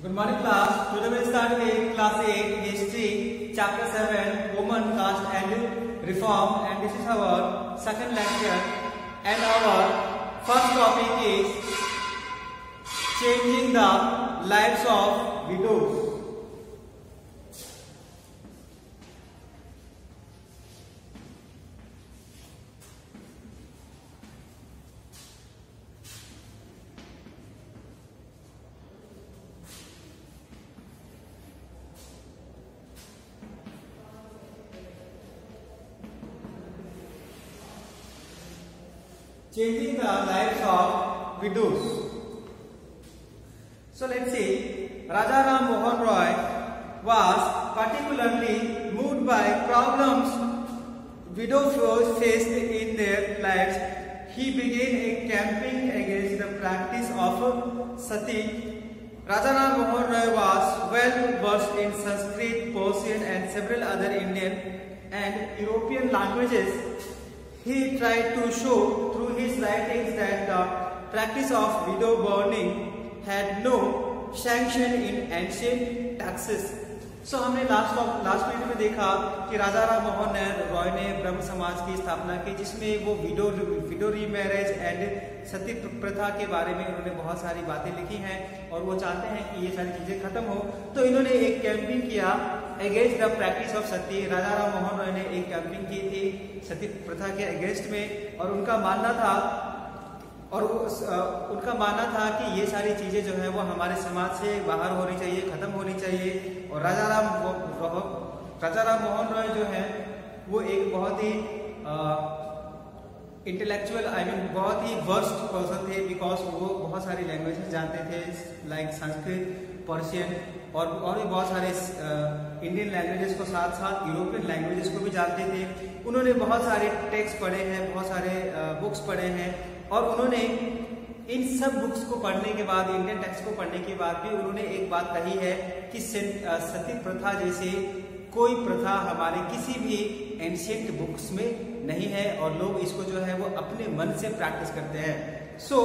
Good morning class. Today we will start with class 8 history chapter 7 woman caste and reform, and this is our second lecture, and our first topic is changing the lives of widows. Changing the lives of widows. So let's see, Raja Ram Mohan Roy was particularly moved by problems widows faced in their lives. He began a campaign against the practice of sati. Raja Ram Mohan Roy was well versed in Sanskrit, Persian and several other Indian and European languages. He tried to show through his writings that the practice of widow burning had no sanction in ancient texts. So हमने last video में देखा कि राजा राम मोहन रॉय ने ब्रह्म समाज की स्थापना की, जिसमें वो विडो रीमैरेज एंड सती प्रथा के बारे में उन्होंने बहुत सारी बातें लिखी हैं और वो चाहते हैं कि ये सारी चीजें खत्म हो। तो इन्होंने एक कैंपेन किया अगेंस्ट द प्रैक्टिस ऑफ सती। राजा राम मोहन रॉय ने एक कैंपेन की थी सती प्रथा के अगेंस्ट में, और उनका मानना था कि ये सारी चीजें जो है वो हमारे समाज से बाहर होनी चाहिए, खत्म होनी चाहिए। और राजा राम मोहन रॉय जो है वो एक बहुत ही इंटेलेक्चुअल बहुत ही वर्स्ट पर्सन थे, बिकॉज वो बहुत सारी लैंग्वेजेस जानते थे लाइक संस्कृत, पर्शियन और भी बहुत सारे इंडियन लैंग्वेजेस को साथ साथ यूरोपियन लैंग्वेजेस को भी जानते थे। उन्होंने बहुत सारे टेक्स्ट पढ़े हैं, बहुत सारे बुक्स पढ़े हैं, और उन्होंने इन सब बुक्स को पढ़ने के बाद, इंडियन टेक्स्ट को पढ़ने के बाद भी उन्होंने एक बात कही है कि सती प्रथा जैसे कोई प्रथा हमारे किसी भी एंशिएंट बुक्स में नहीं है, और लोग इसको जो है वो अपने मन से प्रैक्टिस करते हैं। So,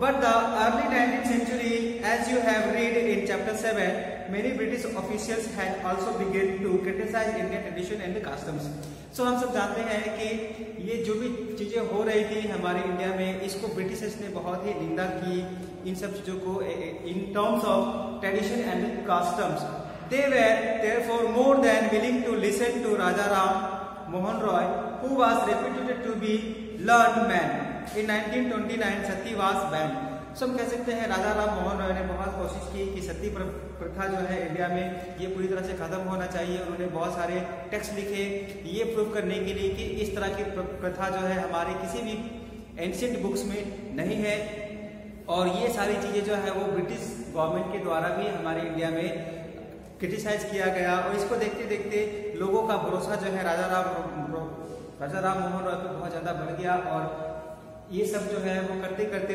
but the early 19th century, as you have read in chapter 7, many British officials had also begun to criticize Indian tradition and customs. So हम सब जानते हैं कि ये जो भी चीजें हो रही थी हमारे इंडिया में, इसको ब्रिटिशर्स ने बहुत ही निंदा की, इन सब चीजों को in terms of tradition and customs. They were therefore more than willing to listen to Raja Ram Mohan Roy, who was reputed to be learned man. In 1929 sati was ban. So हम कह सकते हैं राजा राम मोहन रॉय ने बहुत कोशिश की कि सती प्रथा जो है इंडिया में ये पूरी तरह से खत्म होना चाहिए। उन्होंने बहुत सारे टेक्स्ट लिखे ये प्रूव करने के लिए कि इस तरह की प्रथा जो है हमारे किसी भी एंशिएंट बुक्स में नहीं है, और ये सारी चीजें जो है वो ब्रिटिश गवर्नमेंट के द्वारा भी हमारे इंडिया में क्रिटिसाइज किया गया। और इसको देखते देखते लोगों का भरोसा जो है राजा राम मोहन रॉय पर बहुत ज्यादा बढ़ गया, और ये सब जो है वो करते करते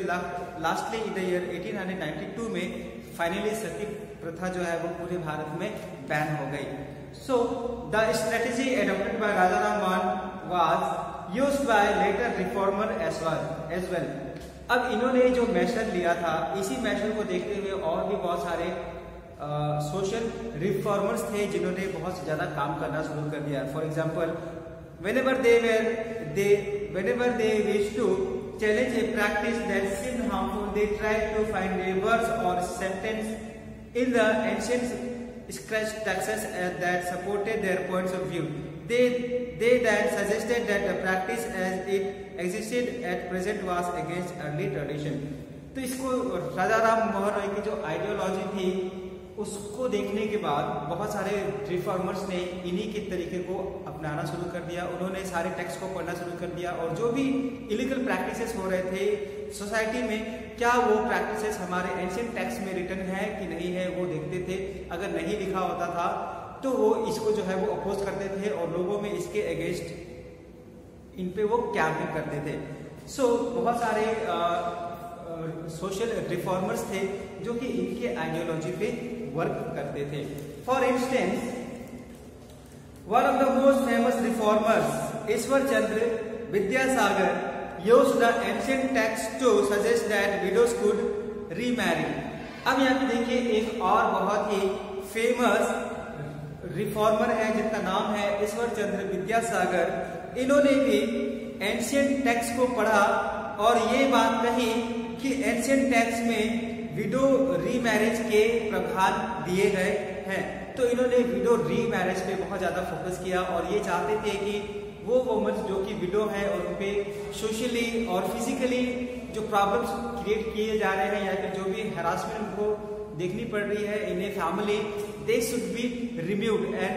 लास्टली इन द ईयर 1892 में फाइनली सती प्रथा जो है वो पूरे भारत में बैन हो गई। So the strategy adopted by Raja Ram Mohan was used by later reformer as well. अब इन्होंने जो मेजर लिया था, इसी मेजर को देखते हुए और भी बहुत सारे सोशल रिफॉर्मर्स थे जिन्होंने बहुत ज्यादा काम करना शुरू कर दिया। For example, whenever they wish to challenge a practice that seemed harmful, they tried to find a verse or sentence in the ancient scratch texts that supported their points of view. They then suggested that the practice as it existed at present was against early tradition. तो इसको राजा राम मोहन रॉय की जो ideology थी उसको देखने के बाद बहुत सारे रिफॉर्मर्स ने इन्हीं के तरीके को अपनाना शुरू कर दिया। उन्होंने सारे टेक्स्ट को पढ़ना शुरू कर दिया, और जो भी इलीगल प्रैक्टिसेस हो रहे थे सोसाइटी में, क्या वो प्रैक्टिसेस हमारे एंशिएंट टेक्स्ट में रिटन है कि नहीं है वो देखते थे। अगर नहीं लिखा होता था तो वो इसको जो है वो अपोज करते थे, और लोगों में इसके अगेंस्ट इन पे वो कैंपेन करते थे। सो बहुत सारे सोशल रिफॉर्मर्स थे जो कि इनके आइडियोलॉजी पे वर्क करते थे। For instance, one of the most famous reformers Ishwar Chandra Vidyasagar used the ancient text to suggest that widows could remarry. अब यहाँ पे देखिए एक और बहुत ही फेमस रिफॉर्मर है जिनका नाम है ईश्वर चंद्र विद्यासागर। इन्होंने भी एंशियंट टेक्स्ट को पढ़ा और ये बात कही कि एंशियंट टेक्स्ट में विडो रीमैरिज के प्रभाव दिए गए हैं। तो इन्होंने विडो रीमैरिज पे बहुत ज्यादा फोकस किया और ये चाहते थे कि वो वुमेन जो कि विडो है और उन पे सोशली और फिजिकली जो प्रॉब्लम्स क्रिएट किए जा रहे हैं या फिर जो भी हैरासमेंट उनको देखनी पड़ रही है in a family, they should be removed. And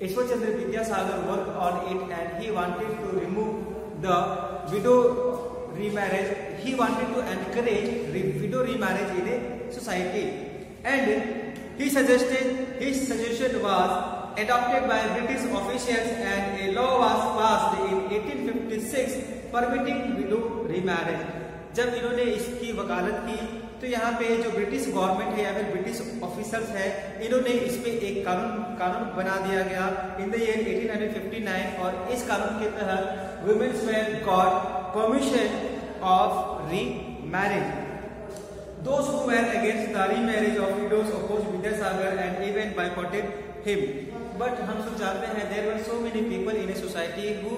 Ishwar Chandra Vidyasagar work on it and he wanted to remove the widow remarriage. He wanted to encourage widow remarriage in a society, and his suggestion was adopted by British officials, and a law was passed in 1856 permitting widow remarriage. जब इन्होंने इसकी वकालत की तो यहाँ पे जो British government है या फिर ब्रिटिश ऑफिसर्स है इन्होंने इस पे एक कानून बना दिया गया इन द ईयर 1859 और इस कानून के तहत womens were got permission of remarriage. Those who were against the remarriage of widows opposed Vidyasagar and even boycotted him. But हम सब जानते हैं there were so many people in a society who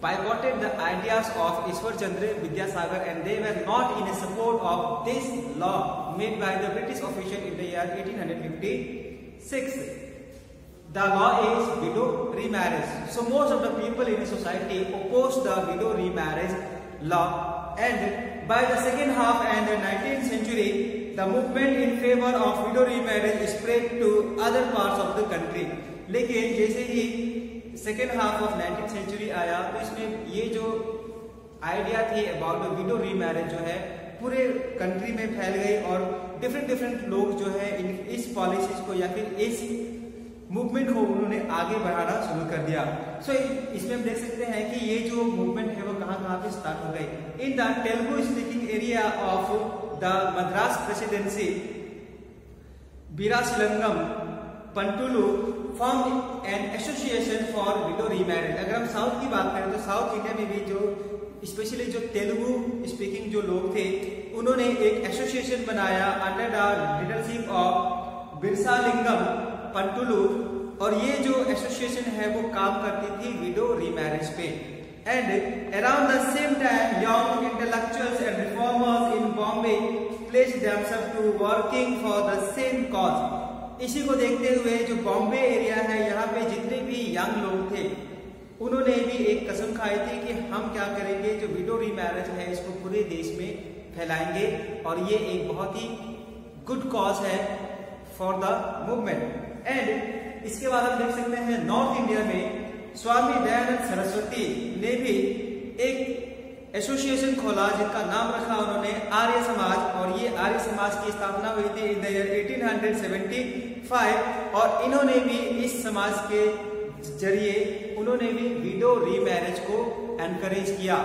boycotted the ideas of Ishwar Chandra Vidyasagar and they were not in support of this law made by the British official in the year 1856. The law is widow remarriage. So most of the people in a society opposed the widow remarriage law, and by the second half and the 19th century, the movement in favor of widow remarriage spread to other parts of the country. लेकिन जैसे ही second half of 19th century आया तो इसमें ये जो idea थी about the widow remarriage जो है पूरे कंट्री में फैल गई और डिफरेंट लोग जो है इस पॉलिसीज को या फिर इस मूवमेंट को उन्होंने आगे बढ़ाना शुरू कर दिया। सो इसमें हम देख सकते हैं कि ये जो मूवमेंट है वो कहाँ पे स्टार्ट हो गई। In the Telugu speaking area of the Madras presidency Veeresalingam Pantulu form an association for widow remarriage. अगर हम साउथ की बात करें तो साउथ इंडिया में भी जो स्पेशली जो तेलुगु स्पीकिंग जो लोग थे उन्होंने एक एसोसिएशन बनाया under the leadership of Birsalingam Pantulu और ये जो एसोसिएशन है वो काम करती थी विडो रीमैरिज पे। And around the same time young intellectuals and reformers in Bombay placed themselves to working for the same cause. इसी को देखते हुए जो बॉम्बे एरिया है यहाँ पे जितने भी यंग लोग थे उन्होंने भी एक कसम खाई थी कि हम क्या करेंगे, जो विडो रीमैरिज है इसको पूरे देश में फैलाएंगे और ये एक बहुत ही गुड कॉज है फॉर द मूवमेंट। एंड इसके बाद हम देख सकते हैं नॉर्थ इंडिया में स्वामी दयानंद सरस्वती ने भी एक एसोसिएशन खोला जिनका नाम रखा उन्होंने आर्य समाज, और ये आर्य समाज की स्थापना हुई थी इन द ईयर 1875 और इन्होंने भी इस समाज के जरिए उन्होंने भी विडो रीमैरिज को एनकरेज किया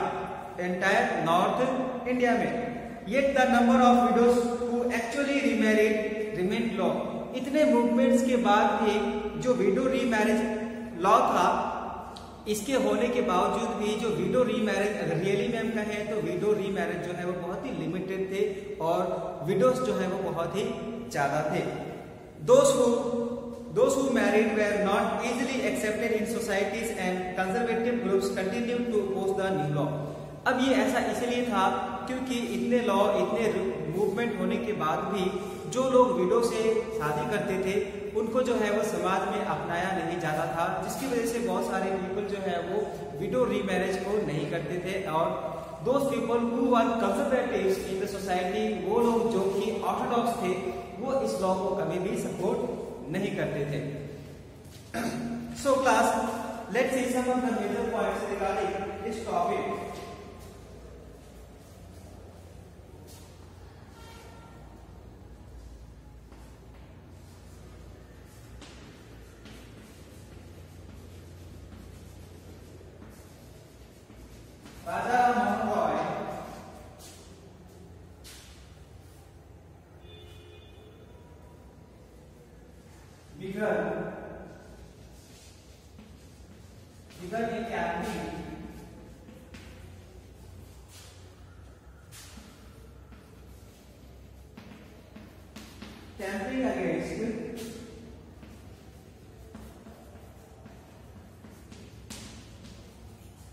एंटायर नॉर्थ इंडिया में। Yet the number of widows who actually remarried remained law. इतने मूवमेंट्स के बाद भी जो विडो रीमैरिज लॉ था इसके होने के बावजूद भी जो विडो रीमैरिज अगर रियली में हम कहें तो विडो रीमैरिज जो है वो बहुत ही लिमिटेड थे और विडोज जो है वो बहुत ही ज्यादा थे। Those who married were not easily accepted in societies and conservative groups continued to oppose the new law। अब ये ऐसा इसलिए था क्योंकि इतने लॉ इतने मूवमेंट होने के बाद भी जो लोग विडो से शादी करते थे उनको जो है वो समाज में अपनाया नहीं जाता था, जिसकी वजह से बहुत सारे पीपल जो है वो विडो रीमैरिज को नहीं करते थे। और those people who were conservatives in the society, वो लोग जो कि ऑर्थोडॉक्स थे वो इस लॉ को कभी भी सपोर्ट नहीं करते थे। So class let's see some of the major points regarding this topic. Raja Rammohan Roy began a campaign tampering against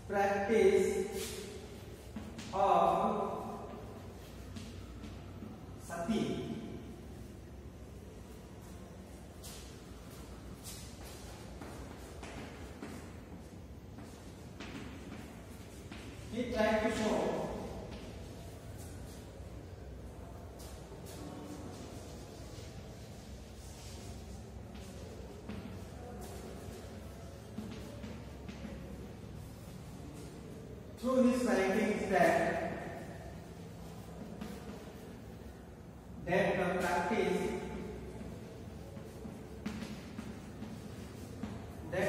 practice of sati. He tried to show through his writings that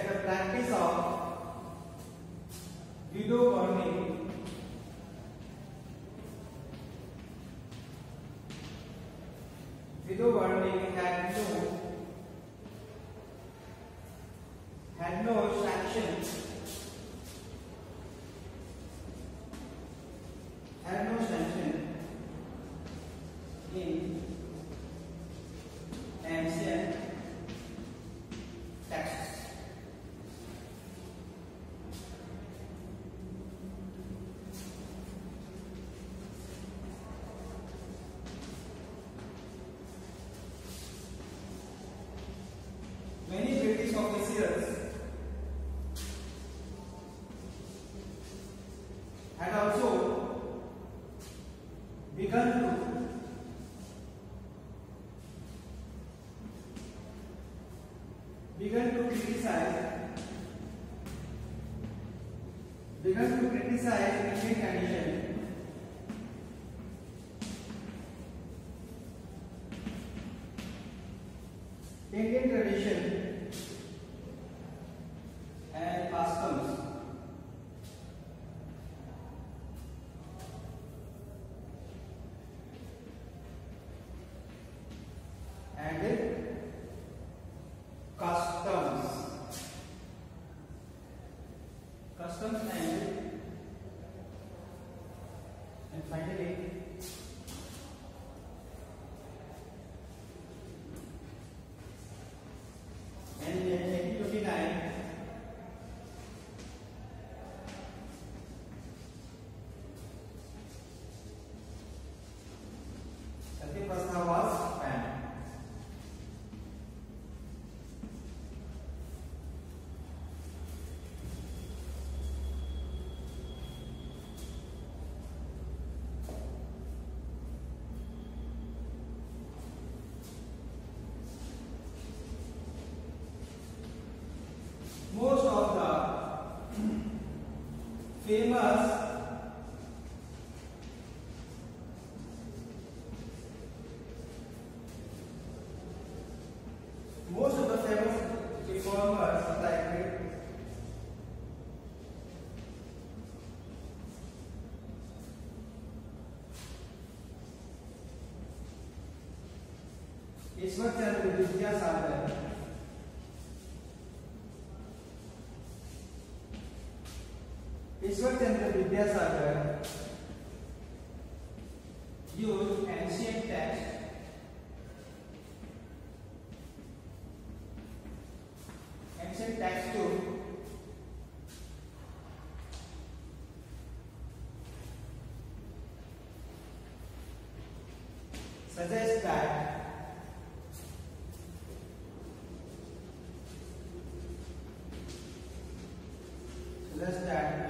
the practice of widow burning had no sanction in ancient texts. Many British officers had also begun to criticize Indian condition Indian tradition and customs. And finally, in 1829, Sati Prastha was banned. Most of the famous reformers like Ishwar Chandra Vidyasagar, used ancient texts to suggest that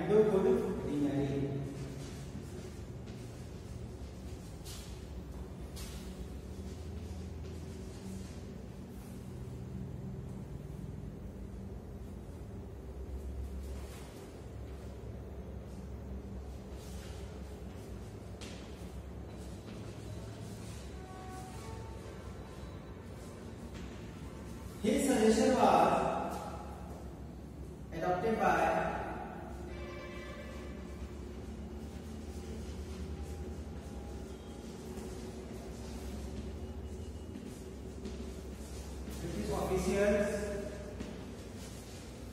widow could remarry. His suggestion was adopted by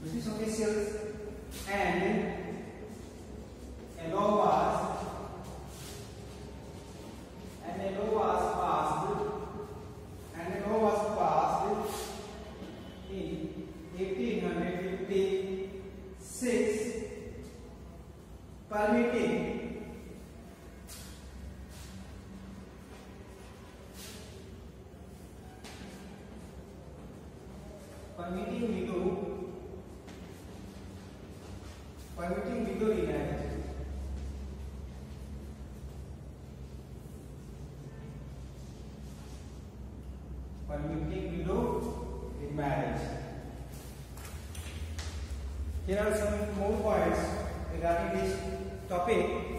British officials and a law was passed and permitting widow remarriage. Permitting widow remarriage. Here are some more points regarding this topic.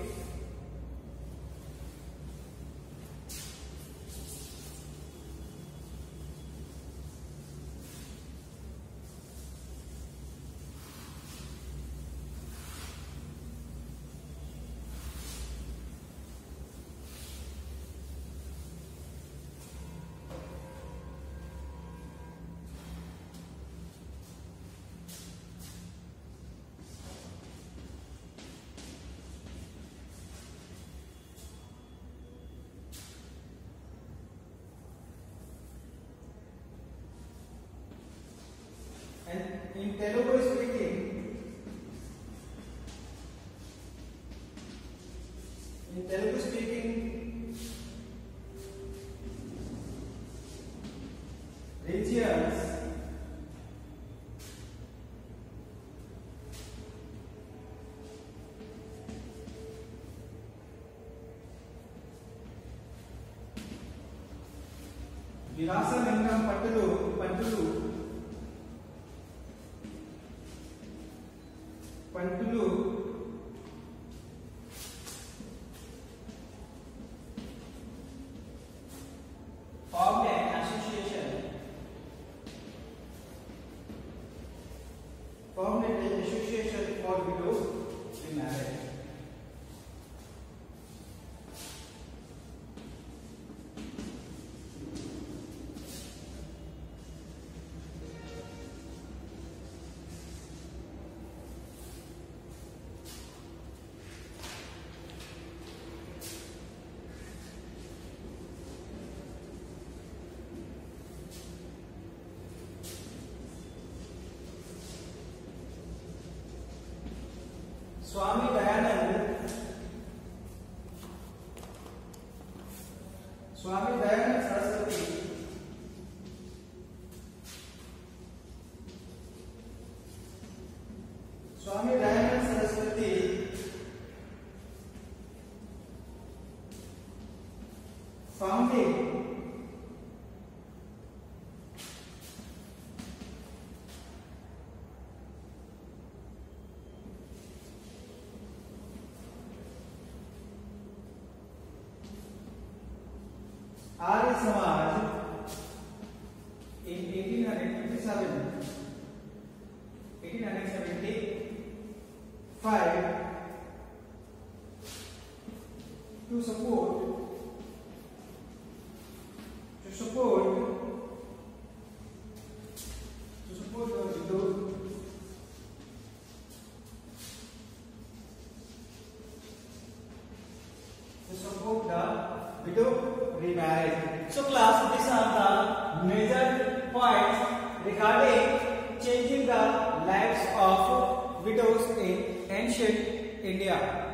And in Telugu speaking, regions, విలాసలింగం పంటులు formed an association for widows in marriage. Swami Dayanand Saraswati founded Arya Samaj in 1875 to support the widow remarriage. So class, these are the major points regarding changing the lives of widows in ancient India.